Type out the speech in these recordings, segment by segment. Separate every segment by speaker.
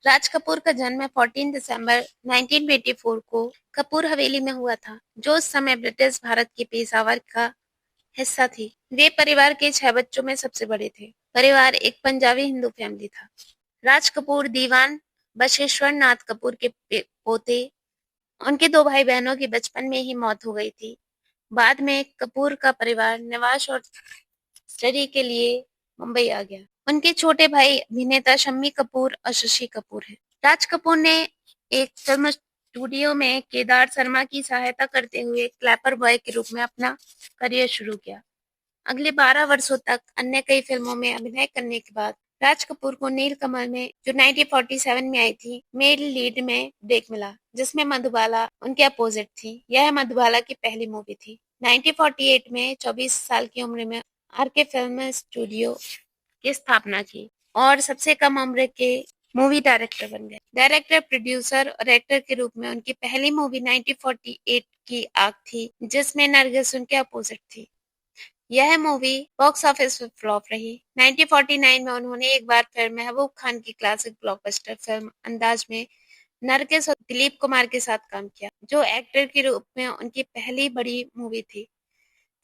Speaker 1: राज कपूर का जन्म 14 दिसंबर 1924 को कपूर हवेली में हुआ था, जो उस समय ब्रिटिश भारत के पेशावर का हिस्सा थी। वे परिवार के 6 बच्चों में सबसे बड़े थे। परिवार एक पंजाबी हिंदू फैमिली था। राज कपूर दीवान बशेश्वर नाथ कपूर के पोते। उनके 2 भाई बहनों की बचपन में ही मौत हो गई थी। बाद में कपूर का परिवार निवास और स्टडी के लिए मुंबई आ गया। उनके छोटे भाई अभिनेता शम्मी कपूर और शशि कपूर हैं। राज कपूर ने एक फिल्म स्टूडियो में केदार शर्मा की सहायता करते हुए क्लैपर बॉय के रूप में अपना करियर शुरू किया। अगले 12 वर्षों तक अन्य कई फिल्मों में अभिनय करने के बाद राज कपूर को नीलकमल में, जो 1947 में आई थी, मेल लीड में ब्रेक मिला, जिसमें मधुबाला उनके अपोजिट थी। यह मधुबाला की पहली मूवी थी। 1948 में 24 साल की उम्र में आरके फिल्म स्टूडियो की स्थापना की और सबसे कम उम्र के मूवी डायरेक्टर बन गए। डायरेक्टर, प्रोड्यूसर और एक्टर के रूप में उनकी पहली मूवी 1948 की आग थी, जिसमें नरगिस उनके अपोजिट थी। यह मूवी बॉक्स ऑफिस पर फ्लॉप रही। 1949 में उन्होंने एक बार फिर महबूब खान की क्लासिक ब्लॉकबस्टर फिल्म अंदाज में नरगिस और दिलीप कुमार के साथ काम किया, जो एक्टर के रूप में उनकी पहली बड़ी मूवी थी।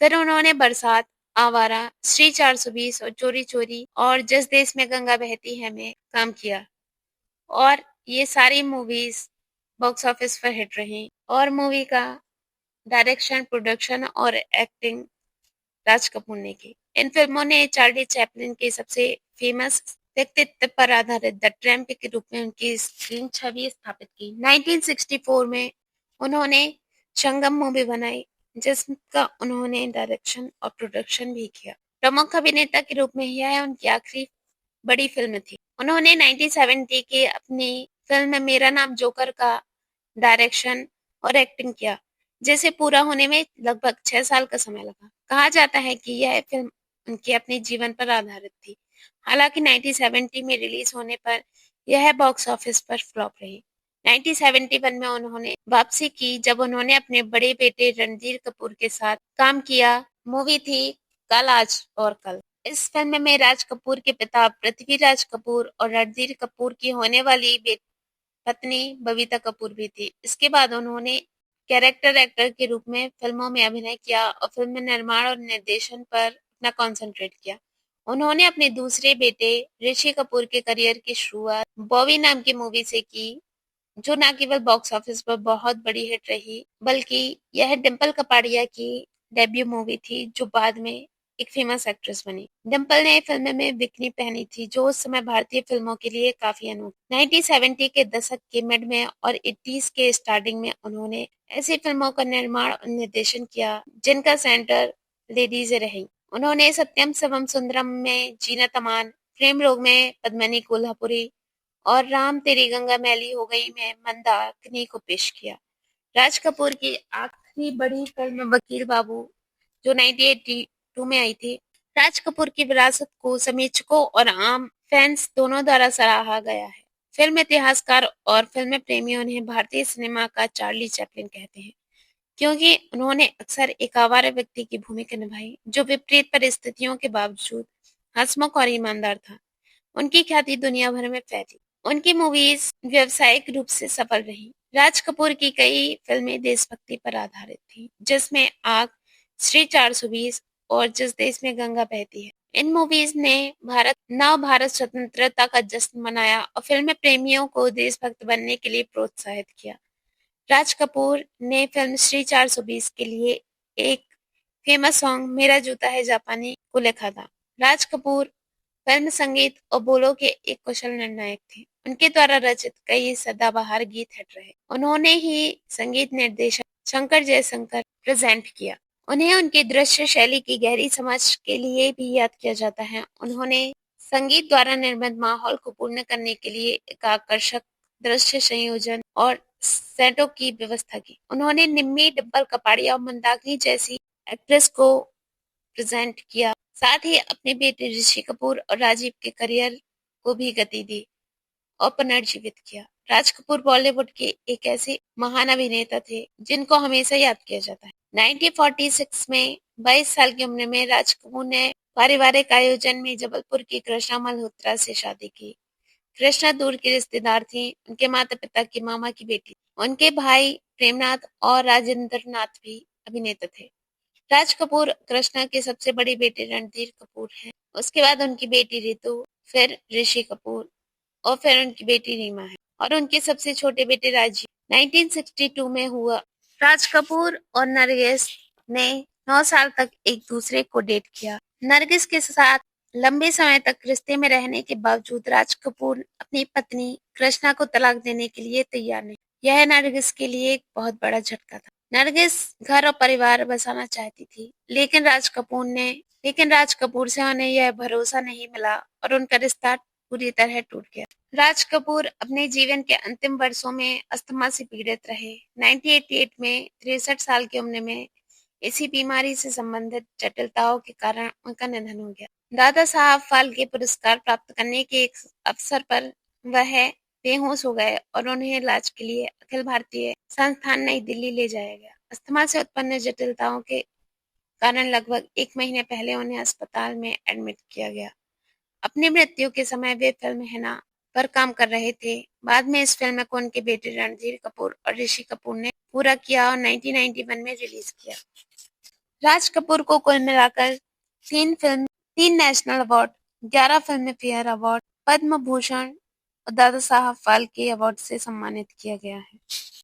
Speaker 1: फिर उन्होंने बरसात, आवारा, श्री 420 और चोरी चोरी और जिस देश में गंगा बहती है में काम किया और ये सारी मूवीज बॉक्स ऑफिस पर हिट रही और मूवी का डायरेक्शन, प्रोडक्शन और एक्टिंग राज कपूर ने की। इन फिल्मों ने चार्ली चैपलिन के सबसे फेमस व्यक्तित्व पर आधारित द ट्रैम्प के रूप में उनकी स्क्रीन छवि स्थापित की। 1964 में उन्होंने संगम मूवी बनाई, जिसका उन्होंने डायरेक्शन और प्रोडक्शन भी किया। प्रमुख अभिनेता के रूप में यह उनकी आखिरी बड़ी फिल्म थी। उन्होंने 1970 की अपनी फिल्म मेरा नाम जोकर का डायरेक्शन और एक्टिंग किया, जिसे पूरा होने में लगभग 6 साल का समय लगा। कहा जाता है कि यह फिल्म उनके अपने जीवन पर आधारित थी। हालांकि 1970 में रिलीज होने पर यह बॉक्स ऑफिस पर फ्लॉप रही। 1971 में उन्होंने वापसी की, जब उन्होंने अपने बड़े बेटे रणधीर कपूर के साथ काम किया। मूवी थी कल आज और कल। इस फिल्म में राज कपूर के पिता पृथ्वीराज कपूर और रणधीर कपूर की होने वाली पत्नी बबीता कपूर भी थी। इसके बाद उन्होंने कैरेक्टर एक्टर के रूप में फिल्मों में अभिनय किया और फिल्म निर्माण और निर्देशन पर अपना कॉन्सेंट्रेट किया। उन्होंने अपने दूसरे बेटे ऋषि कपूर के करियर की शुरुआत बॉबी नाम की मूवी से की, जो न केवल बॉक्स ऑफिस पर बहुत बड़ी हिट रही, बल्कि यह डिम्पल कपाड़िया की डेब्यू मूवी थी, जो बाद में एक फेमस एक्ट्रेस बनी। डिम्पल ने फिल्म में बिकनी पहनी थी, जो उस समय भारतीय फिल्मों के लिए काफी अनोखी। 1970 के दशक के मिड में और 80s के स्टार्टिंग में उन्होंने ऐसी फिल्मों का निर्माण और निर्देशन किया, जिनका सेंटर लेडीज रही। उन्होंने सत्यम शिवम सुंदरम में जीनत अमान, प्रेम रोग में पद्मिनी कोल्हापुरी और राम तेरी गंगा मैली हो गई में मंदाकिनी को पेश किया। राज कपूर की आखिरी बड़ी फिल्म वकील बाबू, जो 1982 में आई थी। राज कपूर की विरासत को समीक्षकों और आम फैंस दोनों द्वारा सराहा गया है। फिल्म इतिहासकार और फिल्म प्रेमियों उन्हें भारतीय सिनेमा का चार्ली चैपलिन कहते हैं, क्योंकि उन्होंने अक्सर एक आवारा व्यक्ति की भूमिका निभाई, जो विपरीत परिस्थितियों के बावजूद हंसमुख और ईमानदार था। उनकी ख्याति दुनिया भर में फैली। उनकी मूवीज व्यावसायिक रूप से सफल रही। राज कपूर की कई फिल्में देशभक्ति पर आधारित थीं, जिसमें आग, श्री 420 और जिस देश में गंगा बहती है। इन मूवीज ने भारत स्वतंत्रता का जश्न मनाया और फिल्म प्रेमियों को देशभक्त बनने के लिए प्रोत्साहित किया। राज कपूर ने फिल्म श्री 420 के लिए एक फेमस सॉन्ग मेरा जूता है जापानी को लिखा था। राज कपूर फिल्म संगीत और बोलों के एक कुशल निर्णायक थे। उनके द्वारा रचित कई सदाबहार गीत हिट रहे। उन्होंने ही संगीत निर्देशक शंकर जयशंकर प्रेजेंट किया। उन्हें उनकी दृश्य शैली की गहरी समझ के लिए भी याद किया जाता है। उन्होंने संगीत द्वारा निर्मित माहौल को पूर्ण करने के लिए एक आकर्षक दृश्य संयोजन और सेटों की व्यवस्था की। उन्होंने निम्मी, डिम्पल कपाड़िया और मंदाकिनी जैसी एक्ट्रेस को प्रेजेंट किया। साथ ही अपने बेटे ऋषि कपूर और राजीव के करियर को भी गति दी और पुनर्जीवित किया। राज कपूर बॉलीवुड के एक ऐसे महान अभिनेता थे, जिनको हमेशा याद किया जाता है। 1946 में 22 साल की उम्र में राज कपूर ने पारिवारिक आयोजन में जबलपुर की कृष्णा मल्होत्रा से शादी की। कृष्णा दूर की रिश्तेदार थी, उनके माता-पिता की मामा की बेटी। उनके भाई प्रेमनाथ और राजेंद्र नाथ भी अभिनेता थे। राज कपूर कृष्णा के सबसे बड़े बेटे रणधीर कपूर हैं। उसके बाद उनकी बेटी रितु, फिर ऋषि कपूर और फिर उनकी बेटी रीमा है और उनके सबसे छोटे बेटे राजीव। 1962 में हुआ। राज कपूर और नरगिस ने 9 साल तक एक दूसरे को डेट किया। नरगिस के साथ लंबे समय तक रिश्ते में रहने के बावजूद राज कपूर अपनी पत्नी कृष्णा को तलाक देने के लिए तैयार नहीं। यह नरगिस के लिए एक बहुत बड़ा झटका था। नरगिस घर और परिवार बसाना चाहती थी, लेकिन राज कपूर से उन्हें यह भरोसा नहीं मिला और उनका रिश्ता पूरी तरह टूट गया। राज कपूर अपने जीवन के अंतिम वर्षों में अस्थमा से पीड़ित रहे। 1988 में 63 साल की उम्र में इसी बीमारी से संबंधित जटिलताओं के कारण उनका निधन हो गया। दादा साहब फाल्के पुरस्कार प्राप्त करने के एक अवसर पर वह बेहोश हो गए और उन्हें इलाज के लिए अखिल भारतीय संस्थान नई दिल्ली ले जाया गया। अस्थमा से उत्पन्न जटिलताओं के कारण लगभग 1 महीने पहले उन्हें अस्पताल में एडमिट किया गया। अपनी मृत्यु के समय वे फिल्म हिना पर काम कर रहे थे। बाद में इस फिल्म को उनके बेटे रणधीर कपूर और ऋषि कपूर ने पूरा किया और 1991 में रिलीज किया। राज कपूर को कुल मिलाकर 3 national award, 11 Filmfare award, Padma Bhushan और दादा साहब फाल्के अवार्ड से सम्मानित किया गया है।